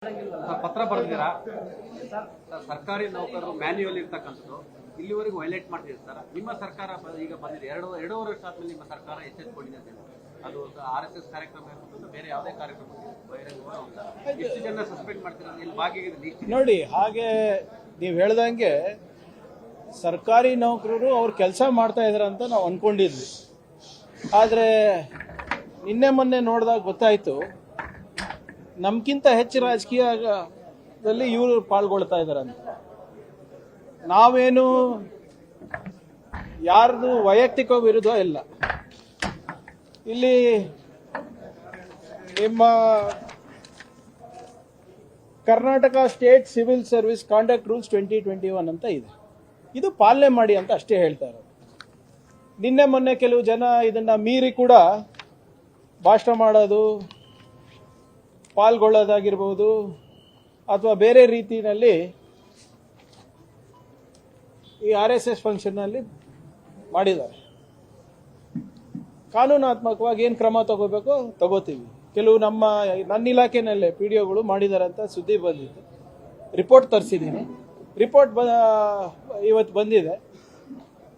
ಪತ್ರ ಬರೆದಿರಾ ಸರ್ಕಾರಿ ನೌಕರರು ಮ್ಯಾನ್ಯುವಲ್ ಇರ್ತಕ್ಕಂಥದ್ದು ಇಲ್ಲಿವರೆಗೂ ಹೈಲೈಟ್ ಮಾಡ್ತಿದ್ದಾರೆ ಸರ್. ನಿಮ್ಮ ಸರ್ಕಾರ ಈಗ ಬಂದಿದೆ ಎರಡೂವರೆ ವರ್ಷ ಆದ್ಮೇಲೆ ನಿಮ್ಮ ಸರ್ಕಾರ ಎಚ್ಚೆತ್ತುಕೊಂಡಿದೆ ಅಂತ ಅದು RSS ಕಾರ್ಯಕ್ರಮ ಇರ್ಬೋದು, ಬೇರೆ ಯಾವುದೇ ಕಾರ್ಯಕ್ರಮ ಎಷ್ಟು ಜನ ಸಸ್ಪೆಂಡ್ ಮಾಡ್ತೀರಾ ಇಲ್ಲಿ ಭಾಗಿಯಾಗಿದೆ ನೋಡಿ. ಹಾಗೆ ನೀವು ಹೇಳ್ದಂಗೆ ಸರ್ಕಾರಿ ನೌಕರರು ಅವ್ರು ಕೆಲಸ ಮಾಡ್ತಾ ಇದಾರೆ ಅಂತ ನಾವು ಅನ್ಕೊಂಡಿದ್ವಿ. ಆದರೆ ನಿನ್ನೆ ಮೊನ್ನೆ ನೋಡಿದಾಗ ಗೊತ್ತಾಯ್ತು ನಮ್ಗಿಂತ ಹೆಚ್ಚು ರಾಜಕೀಯದಲ್ಲಿ ಇವರು ಪಾಲ್ಗೊಳ್ತಾ ಇದ್ದಾರೆ ಅಂತ. ನಾವೇನು ಯಾರ್ದು ವೈಯಕ್ತಿಕ ವಿರುದ್ಧ ಇಲ್ಲ. ಇಲ್ಲಿ ನಿಮ್ಮ Karnataka state civil service conduct rules 2021 ಅಂತ ಇದೆ. ಇದು ಪಾಲನೆ ಮಾಡಿ ಅಂತ ಅಷ್ಟೇ ಹೇಳ್ತಾ ಇರೋದು. ನಿನ್ನೆ ಮೊನ್ನೆ ಕೆಲವು ಜನ ಇದನ್ನ ಮೀರಿ ಕೂಡ ಭಾಷಣ ಮಾಡೋದು, ಪಾಲ್ಗೊಳ್ಳೋದಾಗಿರ್ಬೋದು ಅಥವಾ ಬೇರೆ ರೀತಿಯಲ್ಲಿ ಈ RSS ಫಂಕ್ಷನ್ನಲ್ಲಿ ಮಾಡಿದ್ದಾರೆ. ಕಾನೂನಾತ್ಮಕವಾಗಿ ಏನು ಕ್ರಮ ತಗೋಬೇಕು ತಗೋತೀವಿ. ಕೆಲವು ನನ್ನ ಇಲಾಖೆನಲ್ಲೇ PDOಗಳು ಮಾಡಿದ್ದಾರೆ ಅಂತ ಸುದ್ದಿ ಬಂದಿತ್ತು. ರಿಪೋರ್ಟ್ ತರಿಸಿದ್ದೀನಿ. ರಿಪೋರ್ಟ್ ಇವತ್ತು ಬಂದಿದೆ.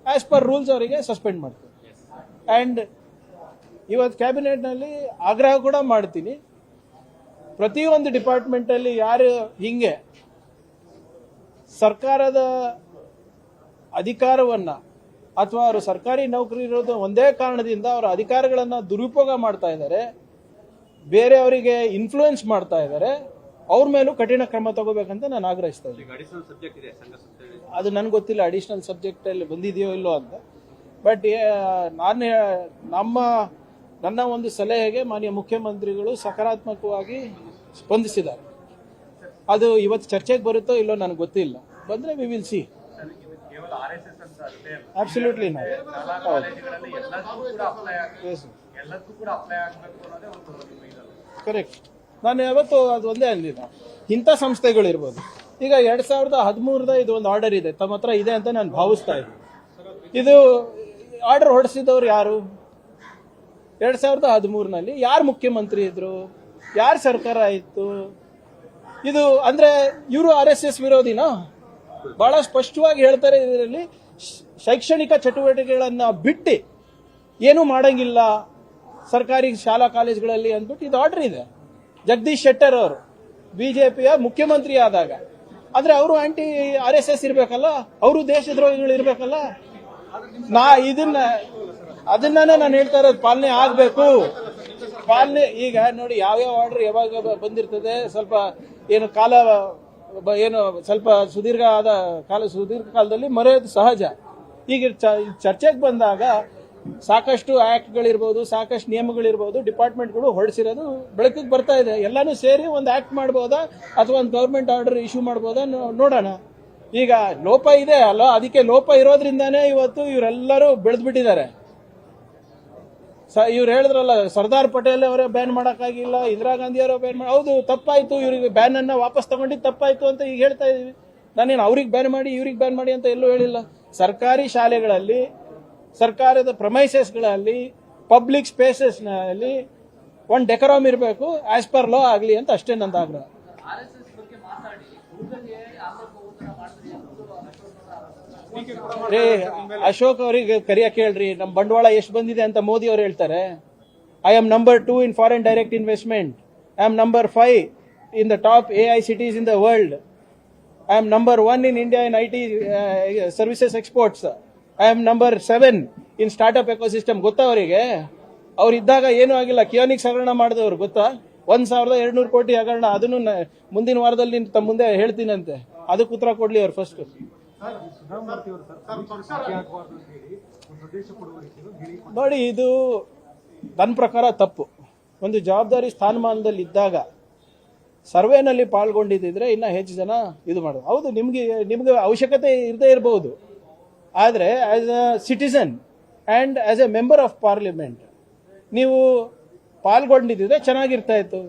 ಆಸ್ ಪರ್ ರೂಲ್ಸ್ ಅವರಿಗೆ ಸಸ್ಪೆಂಡ್ ಮಾಡ್ತೀನಿ. ಆ್ಯಂಡ್ ಇವತ್ತು ಕ್ಯಾಬಿನೆಟ್ನಲ್ಲಿ ಆಗ್ರಹ ಕೂಡ ಮಾಡ್ತೀನಿ. ಪ್ರತಿಯೊಂದು ಡಿಪಾರ್ಟ್ಮೆಂಟಲ್ಲಿ ಯಾರು ಹಿಂಗೆ ಸರ್ಕಾರದ ಅಧಿಕಾರವನ್ನು ಅಥವಾ ಅವರು ಸರ್ಕಾರಿ ನೌಕರಿ ಇರೋದು ಒಂದೇ ಕಾರಣದಿಂದ ಅವರ ಅಧಿಕಾರಗಳನ್ನು ದುರುಪಯೋಗ ಮಾಡ್ತಾ ಇದ್ದಾರೆ, ಬೇರೆಯವರಿಗೆ ಇನ್ಫ್ಲೂಯೆನ್ಸ್ ಮಾಡ್ತಾ ಇದ್ದಾರೆ, ಅವ್ರ ಮೇಲೂ ಕಠಿಣ ಕ್ರಮ ತಗೋಬೇಕಂತ ನಾನು ಆಗ್ರಹಿಸ್ತಾ ಇದ್ದೀನಿ. ಅದು ನನಗೆ ಗೊತ್ತಿಲ್ಲ ಅಡಿಷನಲ್ ಸಬ್ಜೆಕ್ಟಲ್ಲಿ ಬಂದಿದೆಯೋ ಇಲ್ಲೋ ಅಂತ. ಬಟ್ ನನ್ನ ಒಂದು ಸಲಹೆಗೆ ಮಾನ್ಯ ಮುಖ್ಯಮಂತ್ರಿಗಳು ಸಕಾರಾತ್ಮಕವಾಗಿ ಸ್ಪಂದಿಸಿದ್ದಾರೆ. ಅದು ಇವತ್ತು ಚರ್ಚೆಗೆ ಬರುತ್ತೋ ಇಲ್ಲೋ ನನಗೆ ಗೊತ್ತಿಲ್ಲ. ಬಂದರೆ we will see. Absolutely correct. ನಾನು ಯಾವತ್ತು ಅದು ಒಂದೇ ಅಂದಿಲ್ಲ. ಇಂಥ ಸಂಸ್ಥೆಗಳಿರ್ಬೋದು. ಈಗ 2013 ಇದು ಒಂದು ಆರ್ಡರ್ ಇದೆ, ತಮ್ಮ ಹತ್ರ ಇದೆ ಅಂತ ನಾನು ಭಾವಿಸ್ತಾ ಇದ್ದೀನಿ. ಇದು ಆರ್ಡರ್ ಹೊರಡಿಸಿದವರು ಯಾರು? 2013ನಲ್ಲಿ ಯಾರು ಮುಖ್ಯಮಂತ್ರಿ ಇದ್ರು, ಯಾರು ಸರ್ಕಾರ ಇತ್ತು? ಇದು ಅಂದ್ರೆ ಇವರು RSS ವಿರೋಧಿನಾ? ಬಹಳ ಸ್ಪಷ್ಟವಾಗಿ ಹೇಳ್ತಾರೆ. ಇದರಲ್ಲಿ ಶೈಕ್ಷಣಿಕ ಚಟುವಟಿಕೆಗಳನ್ನ ಬಿಟ್ಟು ಏನು ಮಾಡಂಗಿಲ್ಲ ಸರ್ಕಾರಿ ಶಾಲಾ ಕಾಲೇಜುಗಳಲ್ಲಿ ಅಂದ್ಬಿಟ್ಟು ಇದು ಆರ್ಡರ್ ಇದೆ. ಜಗದೀಶ್ ಶೆಟ್ಟರ್ ಅವರು ಬಿಜೆಪಿಯ ಮುಖ್ಯಮಂತ್ರಿ ಆದಾಗ ಅಂದ್ರೆ ಅವರು ಆಂಟಿ RSS ಇರ್ಬೇಕಲ್ಲ, ಅವರು ದೇಶದ್ರೋಹಿಗಳು ಇರ್ಬೇಕಲ್ಲ. ಅದನ್ನೇ ನಾನು ಹೇಳ್ತಾ ಇರೋದು, ಪಾಲನೆ ಆಗ್ಬೇಕು. ಪಾಲನೆ ಈಗ ನೋಡಿ, ಯಾವ್ಯಾವ ಆರ್ಡರ್ ಯಾವಾಗ ಬಂದಿರ್ತದೆ, ಸ್ವಲ್ಪ ಸ್ವಲ್ಪ ಸುದೀರ್ಘ ಕಾಲದಲ್ಲಿ ಮರೆಯೋದು ಸಹಜ. ಈಗ ಚರ್ಚೆಗೆ ಬಂದಾಗ ಸಾಕಷ್ಟು ಆಕ್ಟ್ಗಳಿರ್ಬೋದು, ಸಾಕಷ್ಟು ನಿಯಮಗಳಿರ್ಬೋದು, ಡಿಪಾರ್ಟ್ಮೆಂಟ್ಗಳು ಹೊರಡಿಸಿರೋದು ಬೆಳಕಿಗೆ ಬರ್ತಾ ಇದೆ. ಎಲ್ಲಾನು ಸೇರಿ ಒಂದು ಆಕ್ಟ್ ಮಾಡ್ಬೋದಾ ಅಥವಾ ಒಂದು ಗವರ್ಮೆಂಟ್ ಆರ್ಡರ್ ಇಶ್ಯೂ ಮಾಡ್ಬೋದಾ ನೋಡೋಣ. ಈಗ ಲೋಪ ಇದೆ ಅಲ್ಲ, ಅದಕ್ಕೆ ಲೋಪ ಇರೋದ್ರಿಂದಾನೇ ಇವತ್ತು ಇವರೆಲ್ಲರೂ ಬೆಳೆದ್ಬಿಟ್ಟಿದ್ದಾರೆ. ಇವ್ರು ಹೇಳಿದ್ರಲ್ಲ, ಸರ್ದಾರ್ ಪಟೇಲ್ ಅವರೇ ಬ್ಯಾನ್ ಮಾಡೋಕ್ಕಾಗಿಲ್ಲ, ಇಂದಿರಾ ಗಾಂಧಿ ಅವರೇ ಬ್ಯಾನ್ ಹೌದು ತಪ್ಪಾಯ್ತು, ಇವ್ರಿಗೆ ಬ್ಯಾನ್ ಅನ್ನ ವಾಪಸ್ ತಗೊಂಡಿದ್ದು ತಪ್ಪಾಯ್ತು ಅಂತ ಈಗ ಹೇಳ್ತಾ ಇದೀವಿ. ನಾನೇನು ಅವ್ರಿಗೆ ಬ್ಯಾನ್ ಮಾಡಿ ಇವ್ರಿಗೆ ಬ್ಯಾನ್ ಮಾಡಿ ಅಂತ ಎಲ್ಲೂ ಹೇಳಿಲ್ಲ. ಸರ್ಕಾರಿ ಶಾಲೆಗಳಲ್ಲಿ, ಸರ್ಕಾರದ ಪ್ರಮೈಸಸ್ಗಳಲ್ಲಿ, ಪಬ್ಲಿಕ್ ಸ್ಪೇಸಸ್ನಲ್ಲಿ ಒಂದು ಡೆಕೋರಮ್ ಇರಬೇಕು, ಆಸ್ ಪರ್ ಲಾ ಆಗಲಿ ಅಂತ ಅಷ್ಟೇ ನಂದು ಆಗ್ರಹ. ಅಶೋಕ್ ಅವರಿಗೆ ಕರಿಯಕ್ಕೆ ಹೇಳ್ರಿ, ನಮ್ಮ ಬಂಡವಾಳ ಎಷ್ಟು ಬಂದಿದೆ ಅಂತ ಮೋದಿ ಅವರು ಹೇಳ್ತಾರೆ. I am number 2 in foreign direct investment. I am number 5 in the top AI cities in the world. I am number 1 in India in IT services exports. I am number 7 in startup ecosystem. ಗೊತ್ತಾ ಅವರಿಗೆ? ಅವ್ರು ಇದ್ದಾಗ ಏನೂ ಆಗಿಲ್ಲ, ಕಿಯೋನಿಕ್ಸ್ ಹಗರಣ ಮಾಡಿದವ್ರು ಗೊತ್ತಾ? 1200 ಕೋಟಿ ಹಗರಣ. ಅದನ್ನು ಮುಂದಿನ ವಾರದಲ್ಲಿ ತಮ್ಮ ಮುಂದೆ ಹೇಳ್ತೀನಂತೆ. ಅದಕ್ಕೆ ಉತ್ತರ ಕೊಡ್ಲಿ ಅವ್ರು ಫಸ್ಟ್. ನೋಡಿ, ಇದು ನನ್ನ ಪ್ರಕಾರ ತಪ್ಪು. ಒಂದು ಜವಾಬ್ದಾರಿ ಸ್ಥಾನಮಾನದಲ್ಲಿ ಇದ್ದಾಗ ಸರ್ವೆನಲ್ಲಿ ಪಾಲ್ಗೊಂಡಿದ್ದಿದ್ರೆ ಇನ್ನ ಹೆಚ್ಚು ಜನ ಇದು ಮಾಡೋದು. ಹೌದು, ನಿಮ್ಗೆ ಅವಶ್ಯಕತೆ ಇರದೇ ಇರಬಹುದು. ಆದರೆ as a citizen and as A member of parliament ನೀವು ಪಾಲ್ಗೊಂಡಿದ್ದಿದ್ರೆ ಚೆನ್ನಾಗಿರ್ತಾ ಇತ್ತು.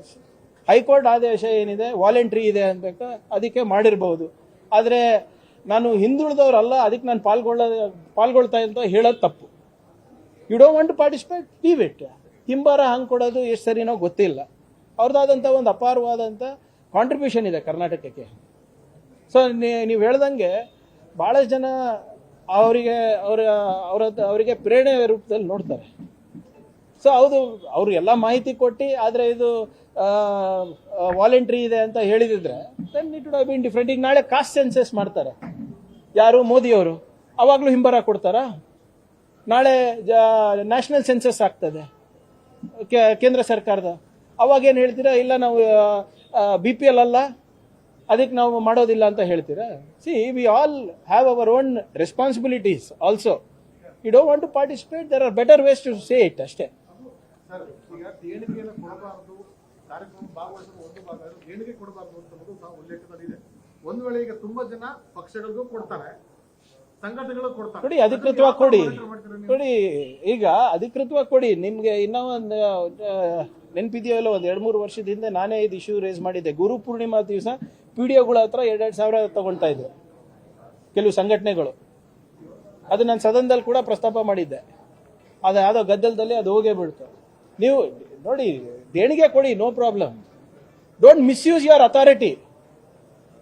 ಹೈಕೋರ್ಟ್ ಆದೇಶ ಏನಿದೆ, ವಾಲಂಟ್ರಿ ಇದೆ ಅನ್ಬೇಕು, ಅದಕ್ಕೆ ಮಾಡಿರಬಹುದು. ಆದರೆ ನಾನು ಹಿಂದುಳಿದವರಲ್ಲ, ಅದಕ್ಕೆ ನಾನು ಪಾಲ್ಗೊಳ್ತಾ ಅಂತ ಹೇಳೋದು ತಪ್ಪು. You don't want to participate, leave it. ಹಿಂಬಾರ ಹಂಗೆ ಕೊಡೋದು ಎಷ್ಟು ಸರಿನೋ ಗೊತ್ತಿಲ್ಲ. ಅವ್ರದ್ದಾದಂಥ ಒಂದು ಅಪಾರವಾದಂಥ ಕಾಂಟ್ರಿಬ್ಯೂಷನ್ ಇದೆ ಕರ್ನಾಟಕಕ್ಕೆ. ಸೊ ನೀವು ಹೇಳ್ದಂಗೆ ಭಾಳಷ್ಟು ಜನ ಅವರಿಗೆ ಪ್ರೇರಣೆ ರೂಪದಲ್ಲಿ ನೋಡ್ತಾರೆ. ಸೊ ಹೌದು, ಅವರು ಎಲ್ಲ ಮಾಹಿತಿ ಕೊಟ್ಟು ಆದರೆ ಇದು ವಾಲಂಟ್ರಿ ಇದೆ ಅಂತ ಹೇಳಿದಿದ್ರೆ then it would have been different. ಈಗ ನಾಳೆ ಕಾಸ್ಟ್ ಸೆನ್ಸಸ್ ಮಾಡ್ತಾರೆ ಯಾರು, ಮೋದಿಯವರು, ಅವಾಗಲೂ ಹಿಂಬರ ಕೊಡ್ತಾರಾ? ನಾಳೆ ನ್ಯಾಷನಲ್ ಸೆನ್ಸಸ್ ಆಗ್ತದೆ ಕೇಂದ್ರ ಸರ್ಕಾರದ, ಅವಾಗೇನು ಹೇಳ್ತೀರಾ? ಇಲ್ಲ ನಾವು BPL ಅಲ್ಲ, ಅದಕ್ಕೆ ನಾವು ಮಾಡೋದಿಲ್ಲ ಅಂತ ಹೇಳ್ತೀರಾ? See, we all have our own responsibilities also. You don't want to participate, there are better ways to say it ಅಷ್ಟೇ. ಸರ್, ಈಗ ದೇಣಿಗೆಯನ್ನು ಕೊಡಬಾರದು, ಕಾರ್ಯಕ್ರಮ ಭಾಗವಹಿಸಲು ಒಂದು ಭಾಗ ದೇಣಿಗೆ ಕೊಡಬಾರದು ಅಂತ ನಾವು ಉಲ್ಲೇಖದಲ್ಲಿದೆ. ಒಂದು ವೇಳೆ ಈಗ ತುಂಬಾ ಜನ ಪಕ್ಷಗಳಿಗೂ ಕೊಡ್ತಾರೆ, ಸಂಘಟನೆಗಳು ಕೊಡ್ತಾರೆ, ನೋಡಿ ಅಧಿಕೃತವಾಗಿ ಕೊಡಿ, ನೋಡಿ ಈಗ ಅಧಿಕೃತವಾಗಿ ಕೊಡಿ. ನಿಮ್ಗೆ ಇನ್ನೂ ಒಂದು ನೆನಪಿದೆಯಲ್ಲ, ಒಂದು 2-3 ವರ್ಷದ ಹಿಂದೆ ನಾನೇ ಇದು ಇಶ್ಯೂ ರೇಸ್ ಮಾಡಿದ್ದೆ. ಗುರು ಪೂರ್ಣಿಮಾ ದಿವಸ PDOಗಳ ಹತ್ರ 2,000 ತಗೊಳ್ತಾ ಇದ್ರು ಕೆಲವು ಸಂಘಟನೆಗಳು. ಅದು ನಾನು ಸದನದಲ್ಲಿ ಕೂಡ ಪ್ರಸ್ತಾಪ ಮಾಡಿದ್ದೆ. ಅದು ಯಾವುದೋ ಗದ್ದಲದಲ್ಲಿ ಅದು ಹೋಗೇ ಬಿಡ್ತು. ನೀವು ನೋಡಿ, ದೇಣಿಗೆ ಕೊಡಿ, no problem. Don't misuse your authority.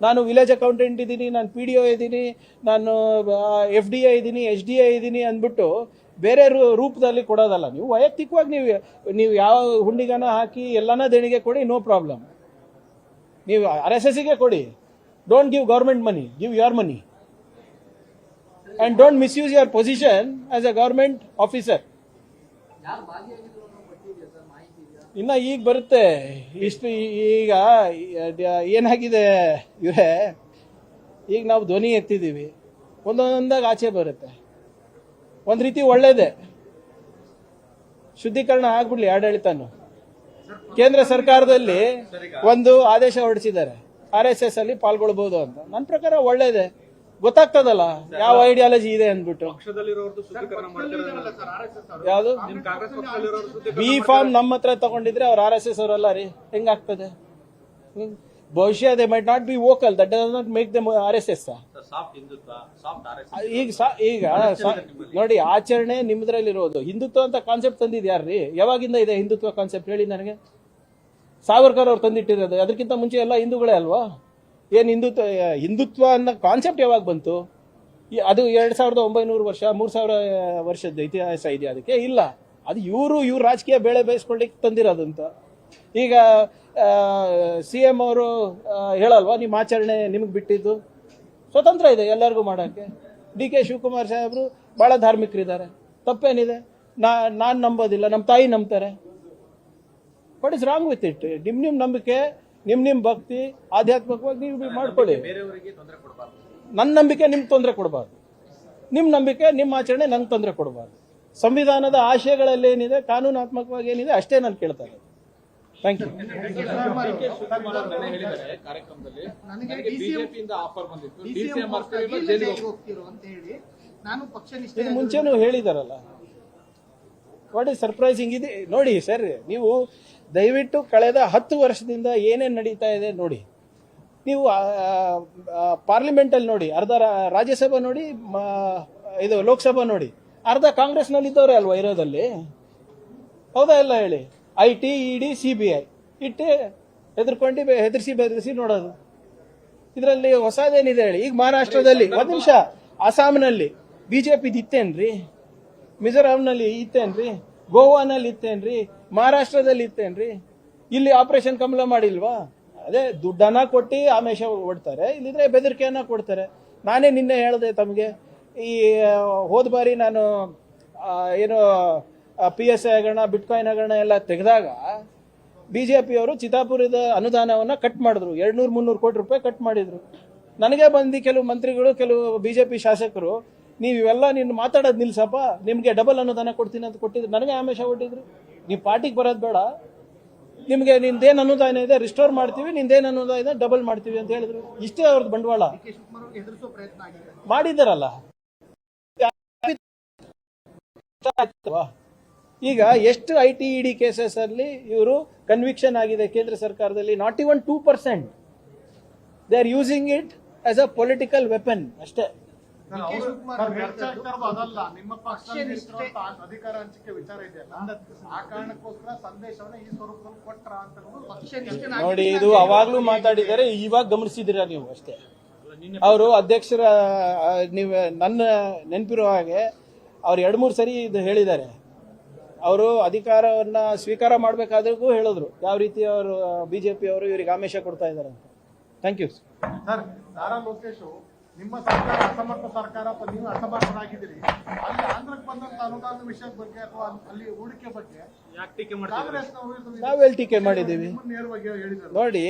ನಾನು ವಿಲೇಜ್ ಅಕೌಂಟೆಂಟ್ ಇದ್ದೀನಿ, ನಾನು PDO ಇದ್ದೀನಿ, ನಾನು FDA ಇದ್ದೀನಿ, SDA ಇದ್ದೀನಿ ಅಂದ್ಬಿಟ್ಟು ಬೇರೆ ರೂಪದಲ್ಲಿ ಕೊಡೋದಲ್ಲ. ನೀವು ವೈಯಕ್ತಿಕವಾಗಿ ನೀವು ಯಾವ ಹುಂಡಿಗನ ಹಾಕಿ ಎಲ್ಲಾನ ದೇಣಿಗೆ ಕೊಡಿ, ನೋ ಪ್ರಾಬ್ಲಮ್. ನೀವು RSSಗೆ ಕೊಡಿ. Don't give government money, give your money. And don't misuse your position as A government officer. ಇನ್ನ ಈಗ ಬರುತ್ತೆ ಇಷ್ಟು. ಈಗ ಏನಾಗಿದೆ ಇವರೇ, ಈಗ ನಾವು ಧ್ವನಿ ಎತ್ತಿದ್ದೀವಿ, ಒಂದೊಂದಾಗ ಆಚೆ ಬರುತ್ತೆ. ಒಂದು ರೀತಿ ಒಳ್ಳೇದೆ, ಶುದ್ಧೀಕರಣ ಆಗ್ಬಿಡ್ಲಿ ಆಡಳಿತನು. ಕೇಂದ್ರ ಸರ್ಕಾರದಲ್ಲಿ ಒಂದು ಆದೇಶ ಹೊರಡಿಸಿದ್ದಾರೆ, RSS ಅಲ್ಲಿ ಪಾಲ್ಗೊಳ್ಬಹುದು ಅಂತ. ನನ್ನ ಪ್ರಕಾರ ಒಳ್ಳೇದೆ, ಗೊತ್ತಾಗ್ತದಲ್ಲ ಯಾವ ಐಡಿಯಾಲಜಿ ಇದೆ ಅಂದ್ಬಿಟ್ಟು. ಯಾವುದು B.Pharm ನಮ್ಮ ಹತ್ರ ತಗೊಂಡಿದ್ರೆ ಅವ್ರು RSS ಅವರಲ್ಲ ರೀ, ಹೆಂಗಾಗ್ತದೆ? ಬಹುಶಃ they might not be vocal, that does not make them RSS. ಈಗ ನೋಡಿ, ಆಚರಣೆ ನಿಮ್ಮದ್ರಲ್ಲಿರೋದು. ಹಿಂದುತ್ವ ಅಂತ ಕಾನ್ಸೆಪ್ಟ್ ತಂದಿದ್ಯಾರ್ರಿ? ಯಾವಾಗಿಂದ ಇದೆ ಹಿಂದುತ್ವ ಕಾನ್ಸೆಪ್ಟ್ ಹೇಳಿ ನನಗೆ? ಸಾವರ್ಕರ್ ಅವ್ರು ತಂದಿಟ್ಟಿರೋದು. ಅದಕ್ಕಿಂತ ಮುಂಚೆ ಎಲ್ಲ ಹಿಂದೂಗಳೇ ಅಲ್ವಾ? ಏನು ಹಿಂದುತ್ವ ಅನ್ನೋ ಕಾನ್ಸೆಪ್ಟ್ ಯಾವಾಗ ಬಂತು? ಅದು 2,900 ವರ್ಷ 3,000 ವರ್ಷದ ಇತಿಹಾಸ ಇದೆ ಅದಕ್ಕೆ? ಇಲ್ಲ, ಅದು ಇವ್ರು ರಾಜಕೀಯ ಬೇಳೆ ಬೇಯಿಸ್ಕೊಳ್ಳಿಕ್ಕೆ ತಂದಿರೋದಂತ. ಈಗ CM ಅವರು ಹೇಳಲ್ವಾ, ನಿಮ್ಮ ಆಚರಣೆ ನಿಮಗೆ ಬಿಟ್ಟಿದ್ದು, ಸ್ವತಂತ್ರ ಇದೆ ಎಲ್ಲರಿಗೂ ಮಾಡೋಕ್ಕೆ. DK ಶಿವಕುಮಾರ್ ಸಾಹೇಬರು ಭಾಳ ಧಾರ್ಮಿಕರಿದ್ದಾರೆ, ತಪ್ಪೇನಿದೆ? ನಾನು ನಂಬೋದಿಲ್ಲ, ನಮ್ಮ ತಾಯಿ ನಂಬ್ತಾರೆ. What is wrong with it? ನಿಮ್ಮ ನಂಬಿಕೆ, ನಿಮ್ಮ ಭಕ್ತಿ, ಆಧ್ಯಾತ್ಮಿಕವಾಗಿ ನೀವು ಮಾಡ್ಕೊಳ್ಳಿ. ನನ್ನ ನಂಬಿಕೆ ನಿಮ್ಗೆ ತೊಂದರೆ ಕೊಡಬಾರ್ದು, ನಿಮ್ಮ ನಂಬಿಕೆ, ನಿಮ್ಮ ಆಚರಣೆ ನಂಗೆ ತೊಂದರೆ ಕೊಡಬಾರ್ದು. ಸಂವಿಧಾನದ ಆಶಯಗಳಲ್ಲಿ ಏನಿದೆ, ಕಾನೂನಾತ್ಮಕವಾಗಿ ಏನಿದೆ ಅಷ್ಟೇ ನಾನು ಕೇಳ್ತಾ ಇರೋದು. Thank you. ಇದು ಮುಂಚೆನೂ ಹೇಳಿದಾರಲ್ಲ. ವಾಟ್ ಇಸ್ ಸರ್ಪ್ರೈಸಿಂಗ್ ಇದೆ ನೋಡಿ ಸರ್, ನೀವು ದಯವಿಟ್ಟು ಕಳೆದ 10 ವರ್ಷದಿಂದ ಏನೇನು ನಡೀತಾ ಇದೆ ನೋಡಿ. ನೀವು ಪಾರ್ಲಿಮೆಂಟಲ್ಲಿ ನೋಡಿ, ಅರ್ಧ ರಾಜ್ಯಸಭಾ ನೋಡಿ, ಇದು ಲೋಕಸಭಾ ನೋಡಿ, ಅರ್ಧ ಕಾಂಗ್ರೆಸ್ನಲ್ಲಿ ಇದ್ದವರೇ ಅಲ್ವಾ ಇರೋದಲ್ಲಿ? ಹೌದಾ ಇಲ್ಲ ಹೇಳಿ? IT, ED, CBI ಇಟ್ಟೆ ಹೆದರಿಸಿ ಬೆದರಿಸಿ ನೋಡೋದು. ಇದರಲ್ಲಿ ಹೊಸದೇನಿದೆ ಹೇಳಿ? ಈಗ ಮಹಾರಾಷ್ಟ್ರದಲ್ಲಿ, ಒಂದು ನಿಮಿಷ, ಅಸ್ಸಾಂನಲ್ಲಿ BJP ಇತ್ತೇನ್ರಿ? ಮಿಜೋರಾಂನಲ್ಲಿ ಇತ್ತೇನ್ರಿ? ಗೋವಾನಲ್ಲಿ ಇತ್ತೇನ್ರಿ? ಮಹಾರಾಷ್ಟ್ರದಲ್ಲಿ ಇತ್ತೇನ್ರಿ? ಇಲ್ಲಿ ಆಪರೇಷನ್ ಕಮಲ ಮಾಡಿಲ್ವಾ? ಅದೇ ದುಡ್ಡನ್ನ ಕೊಟ್ಟು ಆಮೇಶ ಕೊಡ್ತಾರೆ, ಇಲ್ಲಿದ್ರೆ ಬೆದರಿಕೆಯನ್ನ ಕೊಡ್ತಾರೆ. ನಾನೇ ನಿನ್ನೆ ಹೇಳಿದೆ ತಮಗೆ, ಈ ಹೋದ ಬಾರಿ ನಾನು ಏನು PSI ಹಗರಣ, ಬಿಟ್ಕಾಯಿನ್ ಹಗರಣ ಎಲ್ಲ ತೆಗೆದಾಗ BJP ಅವರು ಚಿತ್ತಾಪುರದ ಅನುದಾನವನ್ನ ಕಟ್ ಮಾಡಿದ್ರು. 200-300 ಕೋಟಿ ರೂಪಾಯಿ ಕಟ್ ಮಾಡಿದ್ರು. ನನಗೆ ಬಂದು ಕೆಲವು ಮಂತ್ರಿಗಳು, ಕೆಲವು BJP ಶಾಸಕರು, ನೀವು ಇವೆಲ್ಲ ನೀನು ಮಾತಾಡೋದು ನಿಲ್ಸಪ್ಪ, ನಿಮಗೆ ಡಬಲ್ ಅನುದಾನ ಕೊಡ್ತೀನಿ ಅಂತ ಕೊಟ್ಟಿದ್ರು. ನನಗೆ ಆಮೇಶ ಕೊಟ್ಟಿದ್ರು, ನೀವು ಪಾರ್ಟಿಗೆ ಬರೋದು ಬೇಡ, ನಿಮಗೆ ನಿಂದೇನು ಅನುದಾನ ಇದೆ ರಿಸ್ಟೋರ್ ಮಾಡ್ತೀವಿ, ನಿಂದೇನು ಅನುದಾನ ಇದೆ ಡಬಲ್ ಮಾಡ್ತೀವಿ ಅಂತ ಹೇಳಿದ್ರು. ಇಷ್ಟೇ ಅವ್ರದ್ದು ಬಂಡವಾಳ ಮಾಡಿದ್ದಾರಲ್ಲ. ಈಗ ಎಷ್ಟು IT, ED ಕೇಸಸ್ ಅಲ್ಲಿ ಇವರು ಕನ್ವಿಕ್ಷನ್ ಆಗಿದೆ ಕೇಂದ್ರ ಸರ್ಕಾರದಲ್ಲಿ? Not even 2%. They are using it as a political weapon ಅಷ್ಟೇ. ಚರ್ಚೆ ಆಗ್ತಾ ಇರೋದು ಅದಲ್ಲ, ನಿಮ್ಮ ಪಕ್ಷದಲ್ಲಿ ಅಧಿಕಾರ ಹಂಚಿಕೆ ವಿಚಾರ ಇದೆಯಲ್ಲ, ಆ ಕಾರಣಕ್ಕೋಸ್ಕರ ಸಂದೇಶವನ್ನ ಈ ಸ್ವರೂಪದಲ್ಲಿ ಕೊಟ್ರ ಅಂತ ಅನ್ನೋದು ನೋಡಿ, ಇದು ಅವಾಗ್ಲೂ ಮಾತಾಡಿದ್ದಾರೆ, ಇವಾಗ ಗಮನಿಸಿದಿರ ನೀವು ಅಷ್ಟೇ. ಅವರು ಅಧ್ಯಕ್ಷರ ನೀವು ನನ್ನ ನೆನಪಿರೋ ಹಾಗೆ ಅವ್ರು 2-3 ಸರಿ ಇದು ಹೇಳಿದ್ದಾರೆ. ಅವರು ಅಧಿಕಾರವನ್ನ ಸ್ವೀಕಾರ ಮಾಡಬೇಕಾದ್ರೂ ಹೇಳಿದ್ರು ಯಾವ ರೀತಿ ಅವರು ಬಿಜೆಪಿ ಅವರು ಇವರಿಗೆ ಆಮಿಷ ಕೊಡ್ತಾ ಇದ್ದಾರೆ ಅಂತ. Thank you sir. Nara Lokesh, ನಿಮ್ಮ ಸರ್ಕಾರ ಅಸಮರ್ಥ ಸರ್ಕಾರ ಅಥವಾ ನೀವು ಅಸಮರ್ಥರಾಗಿದ್ದೀರಿ, ಅಲ್ಲಿ ಆಂಧ್ರಕ್ಕೆ ಬಂದಂತ ಅನುದಾನದ ವಿಷಯದ ಬಗ್ಗೆ ಅಥವಾ ಅಲ್ಲಿ ಹೂಡಿಕೆ ಬಗ್ಗೆ ನಾವೆಲ್ಲಿ ಟೀಕೆ ಮಾಡಿದ್ದೀವಿ? ನೇರವಾಗಿ ಹೇಳಿದ್ದಾರೆ. ನೋಡಿ,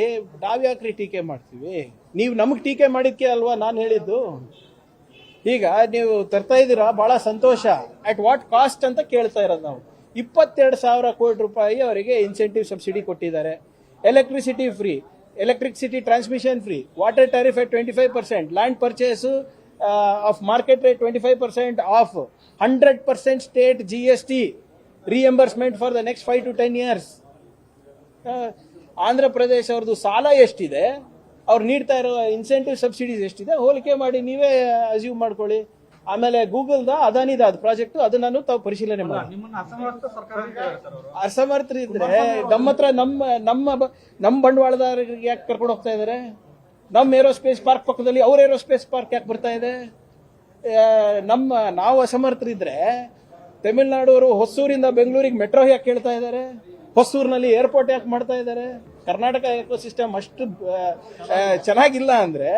ನಾವ್ಯಾಕ್ರಿ ಟೀಕೆ ಮಾಡ್ತೀವಿ? ನೀವು ನಮಗ್ ಟೀಕೆ ಮಾಡಿದ್ಕೆ ಅಲ್ವಾ ನಾನು ಹೇಳಿದ್ದು. ಈಗ ನೀವು ತರ್ತಾ ಇದ್ದೀರಾ, ಬಹಳ ಸಂತೋಷ. ಅಟ್ ವಾಟ್ ಕಾಸ್ಟ್ ಅಂತ ಕೇಳ್ತಾ ಇರೋದು ನಾವು. 22,000 ಕೋಟಿ ರೂಪಾಯಿ ಅವರಿಗೆ ಇನ್ಸೆಂಟಿವ್ ಸಬ್ಸಿಡಿ ಕೊಟ್ಟಿದ್ದಾರೆ. Electricity free, electricity transmission free, water tariff at 25%, land purchase of market rate 25% off, 100% state GST reimbursement for the next 5 to 10 years. Andhra Pradesh ಅವ್ರದ್ದು ಸಾಲ ಎಷ್ಟಿದೆ, ಅವ್ರು ನೀಡ್ತಾ ಇರೋ ಇನ್ಸೆಂಟಿವ್ ಸಬ್ಸಿಡೀಸ್ ಎಷ್ಟಿದೆ ಹೋಲಿಕೆ ಮಾಡಿ ನೀವೇ ಅಸ್ಯೂಮ್ ಮಾಡ್ಕೊಳ್ಳಿ. ಆಮೇಲೆ ಗೂಗಲ್ದ ಅದಾನಿದ ಅದು ಪ್ರಾಜೆಕ್ಟ್, ಅದನ್ನು ತಾವು ಪರಿಶೀಲನೆ ಮಾಡಿ. ಅಸಮರ್ಥರಿದ್ರೆ ನಮ್ಮ ಹತ್ರ ನಮ್ಮ ಬಂಡವಾಳದಾರರಿಗೆ ಯಾಕೆ ಕರ್ಕೊಂಡು ಹೋಗ್ತಾ ಇದಾರೆ? ನಮ್ಮ ಏರೋಸ್ಪೇಸ್ ಪಾರ್ಕ್ ಪಕ್ಕದಲ್ಲಿ ಅವ್ರ ಏರೋಸ್ಪೇಸ್ ಪಾರ್ಕ್ ಯಾಕೆ ಬರ್ತಾ ಇದೆ? ನಾವು ಅಸಮರ್ಥರಿದ್ರೆ ತಮಿಳುನಾಡವರು ಹೊಸೂರಿಂದ ಬೆಂಗಳೂರಿಗೆ ಮೆಟ್ರೋ ಯಾಕೆ ಕೇಳ್ತಾ ಇದ್ದಾರೆ? ಹೊಸೂರಿನಲ್ಲಿ ಏರ್ಪೋರ್ಟ್ ಯಾಕೆ ಮಾಡ್ತಾ ಇದ್ದಾರೆ? ಕರ್ನಾಟಕ ಎಕೋಸಿಸ್ಟಮ್ ಅಷ್ಟು ಚೆನ್ನಾಗಿಲ್ಲ ಅಂದ್ರೆ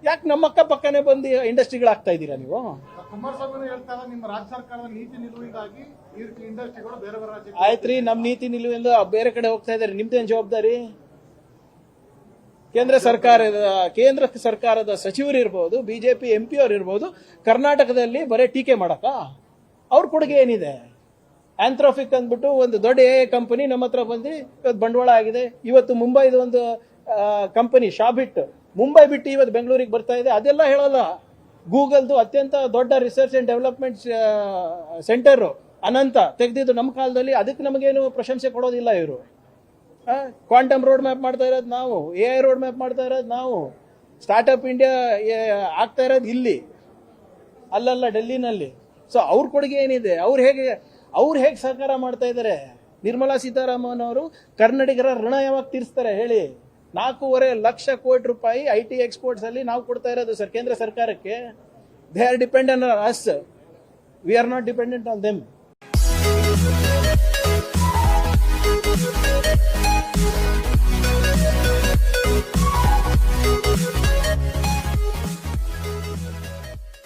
ಯಾಕೆ ನಮ್ಮ ಅಕ್ಕ ಪಕ್ಕನೆ ಬಂದು ಇಂಡಸ್ಟ್ರಿಗಳಾಗ್ತಾ ಇದ್ದೀರಾ ನೀವು? ಕುಮಾರಸ್ವಾಮಿ ಹೇಳ್ತಾರೆ ನಿಮ್ಮ ರಾಜ್ಯ ಸರ್ಕಾರದ ನೀತಿ ನಿಲುವಿಗಾಗಿ ಈ ರೀತಿ ಇಂಡಸ್ಟ್ರಿಗಳು ಬೇರೆ ಬೇರೆ ರಾಜ್ಯ. ಆಯ್ತ್ರಿ, ನಮ್ ನೀತಿ ನಿಲುವಿಂದ ಬೇರೆ ಕಡೆ ಹೋಗ್ತಾ ಇದ್ದಾರೆ, ನಿಮ್ದೇನ್ ಜವಾಬ್ದಾರಿ? ಕೇಂದ್ರ ಸರ್ಕಾರದ ಸಚಿವರು ಇರ್ಬೋದು, ಬಿಜೆಪಿ MP ಅವ್ರು ಇರ್ಬೋದು, ಕರ್ನಾಟಕದಲ್ಲಿ ಬರೀ ಟೀಕೆ ಮಾಡಕ ಅವ್ರ ಕೊಡುಗೆ ಏನಿದೆ? ಆಂಥ್ರೋಫಿಕ್ ಅಂದ್ಬಿಟ್ಟು ಒಂದು ದೊಡ್ಡ ಕಂಪನಿ ನಮ್ಮ ಹತ್ರ ಬಂದು ಇವತ್ತು ಬಂಡವಾಳ ಆಗಿದೆ. ಇವತ್ತು ಮುಂಬೈದು ಒಂದು ಕಂಪನಿ ಶಾಬಿಟ್ ಮುಂಬೈ ಬಿಟ್ಟು ಇವತ್ತು ಬೆಂಗಳೂರಿಗೆ ಬರ್ತಾ ಇದೆ. ಅದೆಲ್ಲ ಹೇಳಲ್ಲ. ಗೂಗಲ್ದು ಅತ್ಯಂತ ದೊಡ್ಡ ರಿಸರ್ಚ್ ಅಂಡ್ ಡೆವಲಪ್ಮೆಂಟ್ ಸೆಂಟರ್ ಅನಂತ ತೆಗೆದಿದ್ದು ನಮ್ಮ ಕಾಲದಲ್ಲಿ. ಅದಕ್ಕೆ ನಮಗೇನು ಪ್ರಶಂಸೆ ಕೊಡೋದಿಲ್ಲ ಇವರು. ಕ್ವಾಂಟಮ್ ರೋಡ್ ಮ್ಯಾಪ್ ಮಾಡ್ತಾ ಇರೋದು ನಾವು, AI ರೋಡ್ ಮ್ಯಾಪ್ ಮಾಡ್ತಾ ಇರೋದು ನಾವು, ಸ್ಟಾರ್ಟ್ಅಪ್ ಇಂಡಿಯಾ ಆಗ್ತಾ ಇರೋದು ಇಲ್ಲಿ, ಅಲ್ಲಲ್ಲ ಡೆಲ್ಲಿನಲ್ಲಿ. ಸೊ ಅವ್ರ ಕೊಡುಗೆ ಏನಿದೆ? ಅವ್ರು ಹೇಗೆ ಸಹಕಾರ ಮಾಡ್ತಾ ಇದ್ದಾರೆ? ನಿರ್ಮಲಾ ಸೀತಾರಾಮನ್ ಅವರು ಕನ್ನಡಿಗರ ಋಣ ಯಾವಾಗ ತೀರಿಸ್ತಾರೆ ಹೇಳಿ? 4.5 ಲಕ್ಷ ಕೋಟಿ ರೂಪಾಯಿ IT ಎಕ್ಸ್ಪೋರ್ಟ್ಸ್ ಅಲ್ಲಿ ನಾವು ಕೊಡ್ತಾ ಇರೋದು ಸರ್ ಕೇಂದ್ರ ಸರ್ಕಾರಕ್ಕೆ. They are dependent on us, we are not dependent on them.